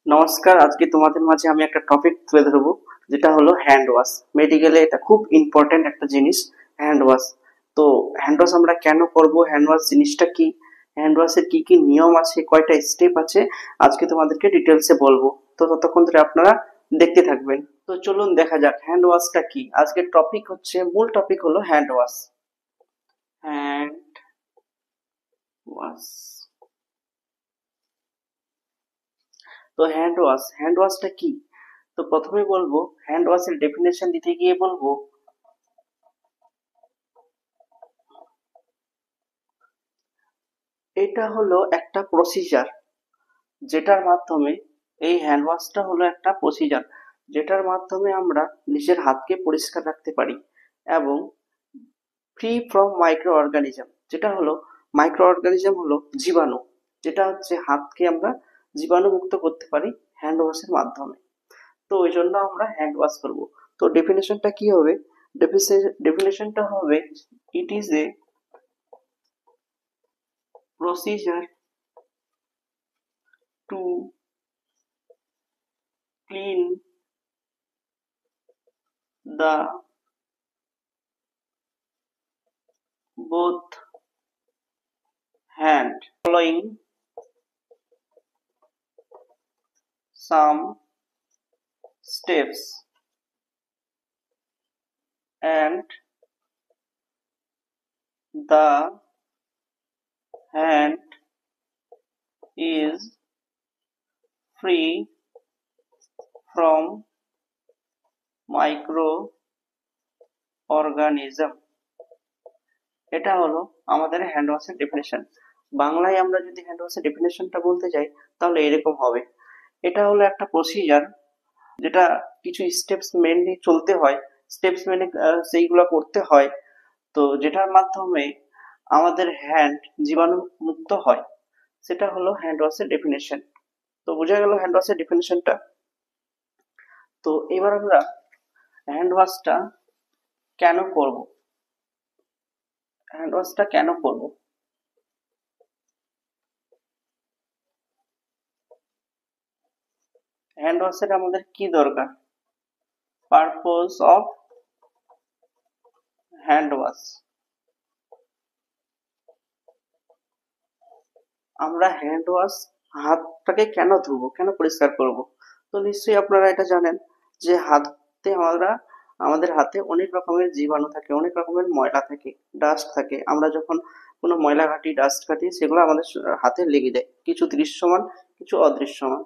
নমস্কার, আজকে তোমাদের মাঝে আমি একটা টপিক তুলে ধরবো, যেটা হলো হ্যান্ড ওয়াশ। মেডিকেলে এটা খুব ইম্পর্টেন্ট একটা জিনিস, হ্যান্ড ওয়াশ। তো হ্যান্ড ওয়াশ আমরা কেন করব, হ্যান্ড ওয়াশ জিনিসটা কি, হ্যান্ড ওয়াশের কি কি নিয়ম আছে, কয়টা স্টেপ আছে, আজকে তোমাদেরকে ডিটেলসে বলবো। তো ততক্ষণ ধরে আপনারা দেখতে থাকবেন। তো চলুন দেখা যাক হ্যান্ড ওয়াশটা কি। আজকের টপিক হচ্ছে, মূল টপিক হলো হ্যান্ড ওয়াশ। Hand wash. তো হ্যান্ড ওয়াশটা কি? তো প্রথমে বলবো, হ্যান্ড ওয়াশের ডেফিনেশন দিতে গিয়ে বলবো, এটা হলো একটা প্রসিজার, যেটার মাধ্যমে এই হ্যান্ড ওয়াশটা হলো একটা প্রসিজার যেটার মাধ্যমে আমরা নিজের হাতকে পরিষ্কার রাখতে পারি এবং ফ্রি ফ্রম মাইক্রো অর্গানিজম। যেটা হলো মাইক্রো অর্গানিজম হলো জীবাণু, যেটা হচ্ছে হাতকে আমরা জীবাণু মুক্ত করতে পারি হ্যান্ড ওয়াশের মাধ্যমে। তো ওই জন্য আমরা হ্যান্ড ওয়াশ করব। তো ডেফিনেশনটা কি হবে? ডেফিনেশনটা হবে, it is a procedure to clean the both hand following some steps, and the hand is free from microorganism। এটা হলো আমাদের হ্যান্ড ওয়াশের ডেফিনেশন। বাংলায় আমরা যদি হ্যান্ড ওয়াশের ডেফিনেশনটা বলতে যাই, তাহলে এরকম হবে। এটা হলো একটা প্রসিজার, যেটা কিছু স্টেপস মেনে চলতে হয়, স্টেপস মেনে সেইগুলো করতে হয়। তো যেটার মাধ্যমে আমাদের হ্যান্ড জীবাণু মুক্ত হয়, সেটা হলো হ্যান্ড ওয়াশের ডেফিনেশন। তো বোঝা গেল হ্যান্ড ওয়াশের ডেফিনেশনটা। তো এবার আমরা হ্যান্ড ওয়াশটা কেন করব, হ্যান্ড ওয়াশটা কেন করব। হ্যান্ড ওয়াশের আমাদের কি দরকার? Purpose of hand wash. আমরা হ্যান্ড ওয়াশ, হাতটাকে কেন ধুবো, কেন পরিষ্কার করব? তো নিশ্চয়ই আপনারা এটা জানেন যে হাতে আমাদের হাতে অনেক রকমের জীবাণু থাকে, অনেক রকমের ময়লা থাকে, ডাস্ট থাকে। আমরা যখন কোনো ময়লা ঘাঁটি, ডাস্ট ঘাঁটি, সেগুলো আমাদের হাতে লেগে যায়, কিছু দৃশ্যমান, কিছু অদৃশ্যমান।